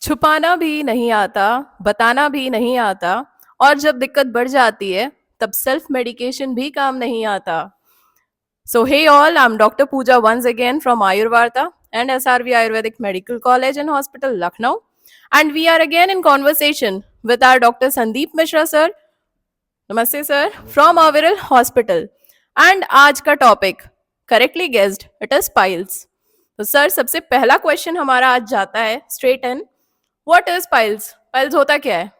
छुपाना भी नहीं आता, बताना भी नहीं आता, और जब दिक्कत बढ़ जाती है तब सेल्फ मेडिकेशन भी काम नहीं आता. So hey all, I'm Dr. Pooja once again from Ayurveda and SRV Ayurvedic Medical College and Hospital, Lucknow. And we are again in conversation with our Dr. Sandeep Mishra sir. Namaste sir, from Aviral Hospital. And आज का topic correctly guessed it is piles. तो sir सबसे पहला question हमारा आज जाता है straight in. What is piles? Piles होता क्या है?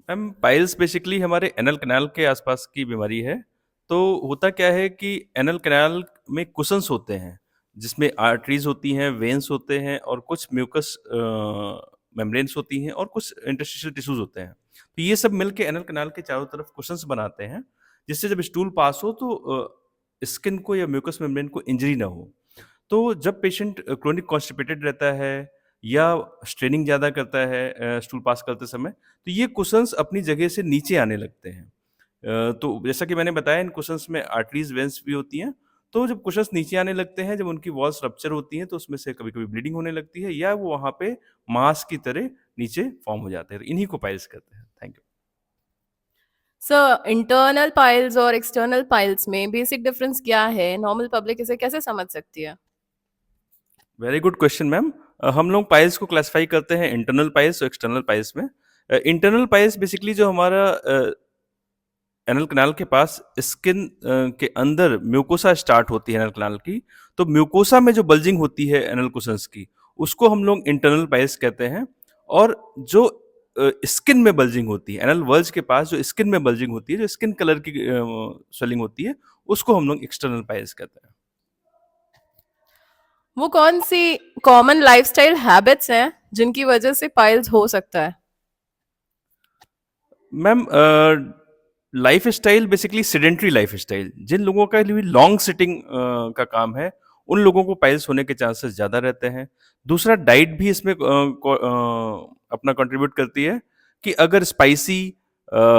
मैम पाइल्स बेसिकली हमारे एनल कैनाल के आसपास की बीमारी है। तो होता क्या है कि एनल कैनाल में कुशन्स होते हैं जिसमें आर्टरीज होती हैं, वेन्स होते हैं और कुछ म्यूकस मेम्ब्रेन्स होती हैं और कुछ इंटरस्टिशियल टिश्यूज होते हैं। तो ये सब मिलके एनल कैनाल के चारों तरफ कुशन्स बनाते हैं जिससे जब स्टूल पास हो तो स्किन को या म्यूकस मेम्ब्रेन को इंजरी ना हो। तो जब पेशेंट क्रोनिक कॉन्स्टिपेटेड रहता है या स्ट्रेनिंग ज़्यादा करता है स्टूल पास करते समय, तो ये कुशन्स अपनी जगह से नीचे आने लगते हैं। तो जैसा कि मैंने बताया इन कुशन्स में आर्टरीज वेन्स भी होती हैं। तो जब कुशन्स नीचे आने लगते हैं, जब उनकी वॉल्स रप्चर होती हैं तो उसमें से कभी-कभी ब्लीडिंग होने लगती है या वो वहाँ पे मांस की तरह नीचे फॉर्म हो जाते हैं। इन्हीं को पाइल्स कहते हैं। Thank you. Sir internal piles और एक्सटर्नल पाइल्स में बेसिक डिफरेंस क्या है? नॉर्मल पब्लिक इसे कैसे समझ सकती है? Very good question ma'am. हम लोग पाइल्स को क्लासिफाई करते हैं इंटरनल पाइल्स और एक्सटर्नल पाइल्स में। इंटरनल पाइल्स बेसिकली जो हमारा एनल कैनाल के पास स्किन के अंदर म्यूकोसा स्टार्ट होती है एनल कैनाल की, तो म्यूकोसा में जो बल्जिंग होती है एनल कुशन्स की, उसको हम लोग इंटरनल पाइल्स कहते हैं। और जो स्किन में बल्जिंग होती है, एनल वर्ज के पास जो स्किन में बल्जिंग होती है, जो स्किन कलर की स्वेलिंग होती है, उसको हम लोग एक्सटर्नल पाइल्स कहते हैं। वो कौन सी कॉमन लाइफस्टाइल हैबिट्स हैं जिनकी वजह से पाइल्स हो सकता है? Ma'am life style basically sedentary life style, जिन लोगों का लिए लॉन्ग सिटिंग का काम है, उन लोगों को पाइल्स होने के चांसेस ज़्यादा रहते हैं। दूसरा डाइट भी इसमें अपना कंट्रीब्यूट करती है कि अगर स्पाइसी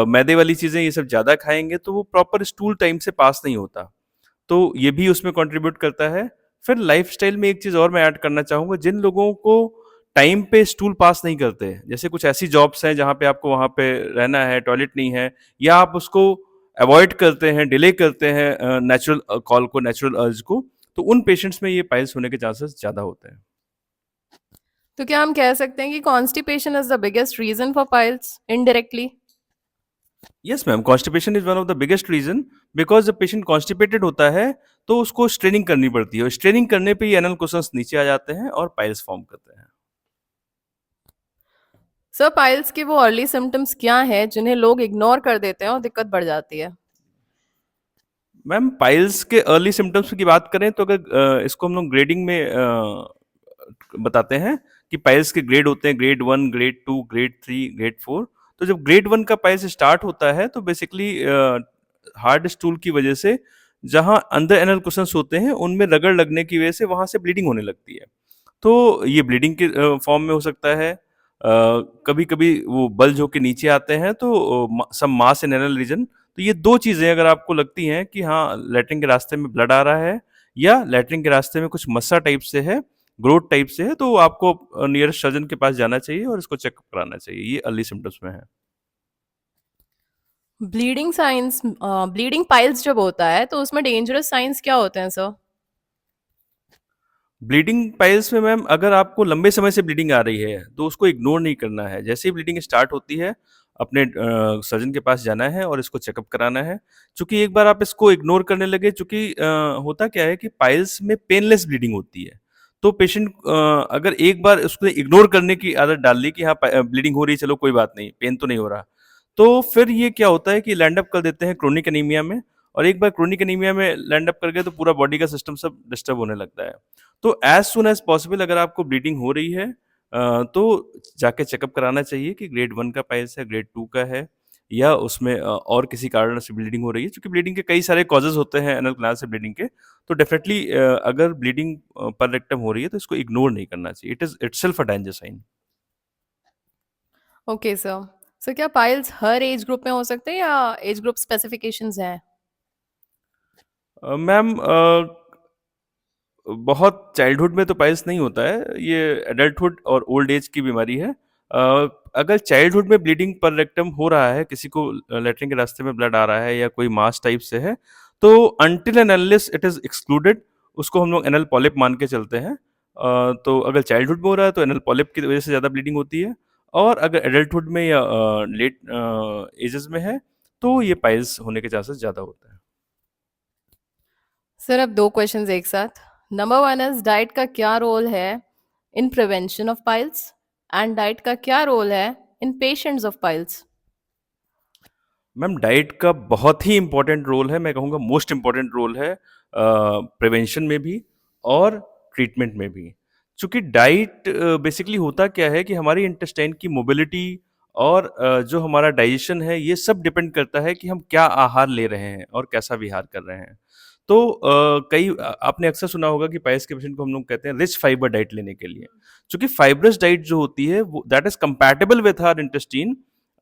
मैदे वाली चीज़ें ये सब ज़्यादा खाएंगे तो वो प्रॉपर स्टूल टाइम से पास नहीं होता, तो ये भी उसमें कंट्रीब्यूट करता है। फिर लाइफस्टाइल में एक चीज़ और मैं ऐड करना चाहूँगा, जिन लोगों को टाइम पे स्टूल पास नहीं करते, जैसे कुछ ऐसी जॉब्स हैं जहाँ पे आपको वहाँ पे रहना है, टॉयलेट नहीं है, या आप उसको अवॉइड करते हैं, डिले करते हैं नेचुरल कॉल को, नेचुरल अर्ज को, तो उन पेशेंट्स में ये पाइल्स होने के चांसेस ज़्यादा होते हैं। तो क्या हम कह सकते हैं कि constipation is the biggest reason for piles indirectly? Yes ma'am, constipation is one of the biggest reason. Because जब पेशेंट कॉन्स्टिपेटेड होता है तो उसको स्ट्रेनिंग करनी पड़ती है, और स्ट्रेनिंग करने पे ही एनल कुशन्स नीचे आ जाते हैं और पाइल्स फॉर्म करते हैं। सर पाइल्स के वो अर्ली सिम्टम्स क्या हैं जिन्हें लोग इग्नोर कर देते हैं और दिक्कत बढ़ जाती है? मैम पाइल्स के अर्ली सिम्टम्स की बात करें तो अगर इसको हम लोग ग्रेडिंग में बताते हैं कि पाइल्स के ग्रेड होते हैं, ग्रेड 1, ग्रेड 2, ग्रेड 3, ग्रेड 4। तो जब ग्रेड 1 का पाइल्स स्टार्ट होता है तो बेसिकली हार्ड स्टूल की वजह से जहाँ अंदर एनल कुशन्स होते हैं उनमें रगड़ लगने की वजह से वहाँ से ब्लीडिंग होने लगती है। तो ये ब्लीडिंग के फॉर्म में हो सकता है। कभी कभी वो बल्ज होके नीचे आते हैं तो सम मास इन एनल रीजन। तो ये दो चीज़ें अगर आपको लगती हैं कि हाँ लैट्रिन के रास्ते में ब्लड आ रहा है या लैट्रिन के रास्ते में कुछ मस्सा टाइप से है, ग्रोथ टाइप से है, तो आपको नियरेस्ट सर्जन के पास जाना चाहिए और इसको चेकअप कराना चाहिए। ये अर्ली सिम्टम्स में है। ब्लीडिंग साइंस, ब्लीडिंग पाइल्स जब होता है तो उसमें डेंजरस साइंस क्या होते हैं सर? ब्लीडिंग पाइल्स में मैम अगर आपको लंबे समय से ब्लीडिंग आ रही है तो उसको इग्नोर नहीं करना है। जैसे ही ब्लीडिंग स्टार्ट होती है अपने सर्जन के पास जाना है और इसको चेकअप कराना है। चूंकि एक बार आप इसको इग्नोर करने लगे, चूंकि होता क्या है कि पाइल्स में पेनलेस ब्लीडिंग होती है, तो पेशेंट अगर एक बार उसको इग्नोर करने की आदत डाल ली कि हाँ ब्लीडिंग हो रही है, चलो कोई बात नहीं, पेन तो नहीं हो रहा, तो फिर ये क्या होता है कि लैंड अप कर देते हैं क्रोनिक एनीमिया में। और एक बार क्रोनिक एनीमिया में लैंड अप कर गए तो पूरा बॉडी का सिस्टम सब डिस्टर्ब होने लगता है। तो एज सुन एज पॉसिबल अगर आपको ब्लीडिंग हो रही है तो जाके चेकअप कराना चाहिए कि ग्रेड 1 का पाइल्स है, ग्रेड 2 का है, या उसमें और किसी कारण से ब्लीडिंग हो रही है। क्योंकि ब्लीडिंग के कई सारे कॉजेज होते हैं एनल कैनाल से ब्लीडिंग के। तो डेफिनेटली अगर ब्लीडिंग पर रेक्टम हो रही है तो इसको इग्नोर नहीं करना चाहिए। It is itself a danger sign. Okay sir. Sir क्या पाइल्स हर एज ग्रुप में हो सकते हैं या एज ग्रुप स्पेसिफिकेशंस हैं? मैम बहुत चाइल्डहुड में तो पाइल्स नहीं होता है, ये एडल्टहुड और ओल्ड एज की बीमारी है। अगर चाइल्डहुड में ब्लीडिंग पर रेक्टम हो रहा है, किसी को लेटरिन के रास्ते में ब्लड आ रहा है या कोई मास टाइप से है, तो until and unless it is excluded, उसको हम लोग एनल पॉलिप मान के चलते हैं। तो अगर चाइल्डहुड में हो रहा है तो एनल पॉलिप की वजह से ज़्यादा ब्लीडिंग होती है, और अगर एडल्टहुड में या लेट एजेस में है तो ये पाइल्स होने के चांसेस ज़्यादा होते हैं। सर अब 2 क्वेश्चंस एक साथ। नंबर 1 इज़ डाइट का क्या रोल है in prevention of piles? And diet का क्या रोल है in patients of piles? Ma'am diet का बहुत ही इम्पोर्टेंट रोल है, मैं कहूँगा मोस्ट इम्पोर्टेंट रोल है प्रिवेंशन में भी और ट्रीटमेंट में भी। चूँकि डाइट बेसिकली होता क्या है कि हमारी इंटेस्टाइन की मोबिलिटी और जो हमारा डाइजेशन है, ये सब डिपेंड करता है कि हम क्या आहार ले रहे हैं और कैसा विहार कर रहे हैं। तो आपने अक्सर सुना होगा कि पाइल्स के पेशेंट को हम लोग कहते हैं रिच फाइबर डाइट लेने के लिए। चूँकि फाइब्रस डाइट जो होती है वो that is compatible with our intestine,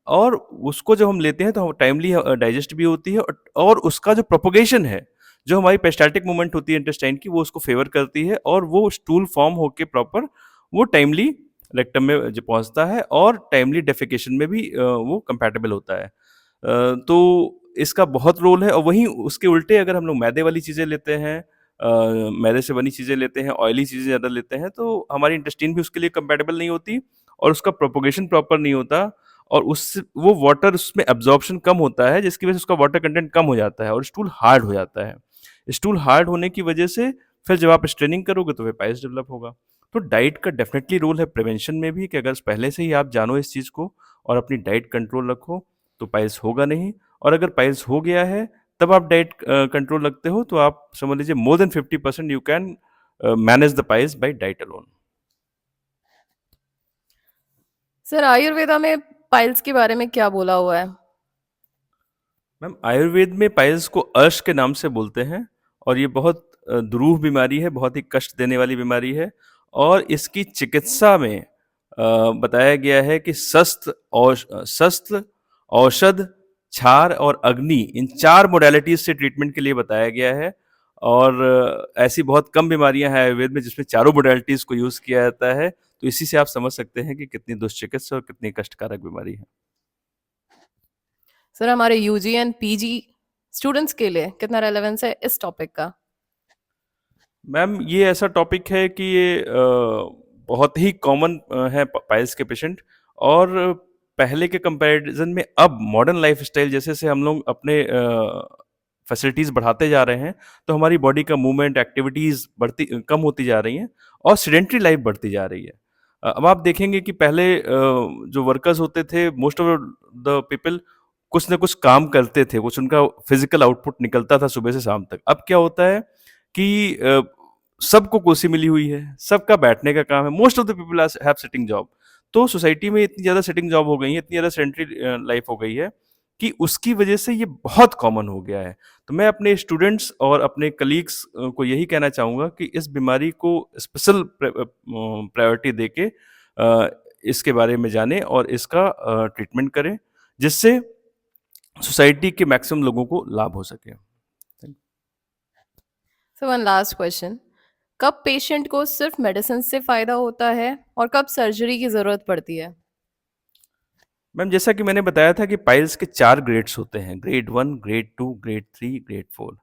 और उसको जब हम लेते हैं तो टाइमली डाइजेस्ट भी होती है, और उसका जो प्रोपोगेशन है, जो हमारी पेरिस्टाल्टिक मूवमेंट होती है इंटेस्टाइन की, वो उसको फेवर करती है, और वो स्टूल फॉर्म होके प्रॉपर वो टाइमली रेक्टम में जो पहुंचता है, और टाइमली डेफिकेशन में भी वो कंपैटिबल होता है। तो इसका बहुत रोल है। और वहीं उसके उल्टे अगर हम लोग मैदे वाली चीज़ें लेते हैं, मैदे से बनी चीज़ें लेते हैं, ऑयली चीज़ें ज़्यादा लेते हैं, तो हमारी इंटेस्टाइन भी उसके लिए कंपैटिबल नहीं होती, और उसका प्रोपोगेशन प्रॉपर नहीं होता, और उस वो वाटर उसमें एब्जॉर्प्शन कम होता है, जिसकी वजह से उसका वाटर कंटेंट कम हो जाता है और स्टूल हार्ड हो जाता है। स्टूल हार्ड होने की वजह से फिर जब आप स्ट्रेनिंग करोगे तो फिर पाइल्स डेवलप होगा। तो डाइट का डेफिनेटली रोल है प्रिवेंशन में भी, कि अगर पहले से ही आप जानो इस चीज़ को और अपनी डाइट कंट्रोल रखो तो पाइल्स होगा नहीं, और अगर पाइल्स हो गया है तब आप डाइट कंट्रोल रखते हो तो आप समझ लीजिए more than 50% you can manage the piles bye diet alone. Sir Ayurveda में पाइल्स के बारे में क्या बोला हुआ है? मैम आयुर्वेद में पाइल्स को अर्श के नाम से बोलते हैं, और ये बहुत दुरूह बीमारी है, बहुत ही कष्ट देने वाली बीमारी है, और इसकी चिकित्सा में बताया गया है कि शस्त्र, औषध, क्षार और अग्नि, इन 4 मोडालिटीज से ट्रीटमेंट के लिए बताया गया है। और ऐसी बहुत कम बीमारियां हैं आयुर्वेद में जिसमें चारों मोडालिटीज को यूज किया जाता है, तो इसी से आप समझ सकते हैं कि कितनी दुष्चिकित्सा और कितनी कष्टकारक बीमारी है। सर हमारे यूजी एंड पीजी स्टूडेंट्स के लिए कितना रेलेवेंस है इस टॉपिक का? मैम ये ऐसा टॉपिक है कि ये बहुत ही कॉमन है पाइल्स के पेशेंट, और पहले के कंपैरिजन में अब मॉडर्न लाइफस्टाइल जैसे से हम लोग अपने फैसिलिटीज़ बढ़ाते जा रहे हैं, तो हमारी बॉडी का मूवमेंट एक्टिविटीज़ बढ़ती कम होती जा रही हैं, और सेडेंटरी लाइफ बढ़ती जा रही है। अब आप देखेंगे कि पहले जो वर्कर्स होते थे, मोस्ट ऑफ द पीपल कुछ ना कुछ काम करते थे, कुछ उनका फिजिकल आउटपुट निकलता था सुबह से शाम तक। अब क्या होता है कि सबको कुर्सी मिली हुई है, सबका बैठने का काम है, most of the people have sitting job. तो सोसाइटी में इतनी ज़्यादा सिटिंग जॉब हो गई है, इतनी ज़्यादा सेडेंटरी लाइफ हो गई है कि उसकी वजह से ये बहुत कॉमन हो गया है। तो मैं अपने स्टूडेंट्स और अपने कलीग्स को यही कहना चाहूँगा कि इस बीमारी को स्पेशल प्रायोरिटी देके इसके बारे में जानें और इसका ट्रीटमेंट करें, जिससे सोसाइटी के मैक्सिमम लोगों को लाभ हो सके। सर वन लास्ट क्वेश्चन, कब पेशेंट को सिर्फ मेडिसिन से फायदा होता है और कब सर्जरी की जरूरत पड़ती है? मैम जैसा कि मैंने बताया था कि पाइल्स के 4 ग्रेड्स होते हैं, ग्रेड 1, ग्रेड 2, ग्रेड 3, ग्रेड 4।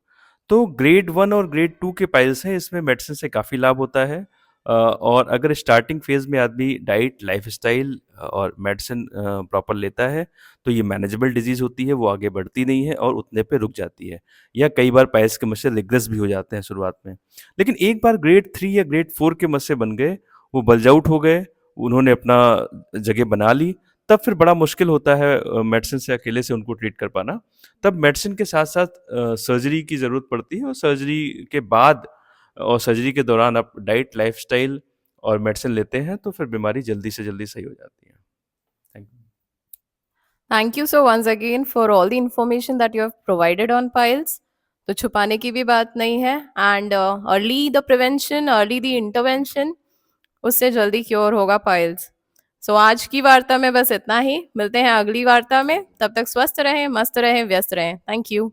तो ग्रेड 1 और ग्रेड 2 के पाइल्स हैं, इसमें मेडिसिन से काफ़ी लाभ होता है। और अगर स्टार्टिंग फेज़ में आदमी डाइट, लाइफ़स्टाइल और मेडिसिन प्रॉपर लेता है, तो ये मैनेजेबल डिज़ीज़ होती है, वो आगे बढ़ती नहीं है और उतने पे रुक जाती है, या कई बार पाइल्स के मस्से रिग्रेस भी हो जाते हैं शुरुआत में। लेकिन एक बार ग्रेड 3 या ग्रेड 4 के मस्से बन गए, वो बल्ज आउट हो गए, उन्होंने अपना जगह बना ली, तब फिर बड़ा मुश्किल होता है मेडिसिन से अकेले से उनको ट्रीट कर पाना। तब मेडिसिन के साथ-साथ सर्जरी की ज़रूरत पड़ती है, और सर्जरी के बाद और सर्जरी के दौरान आप डाइट, लाइफ़स्टाइल और मेडिसिन लेते हैं, तो फिर बीमारी जल्दी से जल्दी सही हो जाती है। Thank you. Thank you so once again for all the information that you have provided on piles. तो छुपाने की भी बात नहीं है, and early the prevention, early the intervention, उससे जल्दी क्योर होगा पाइल्स। सो आज की वार्ता में बस इतना ही, मिलते हैं अगली वार्ता में, तब तक स्वस्थ रहें, मस्त रहें, व्यस्त रहें। Thank you.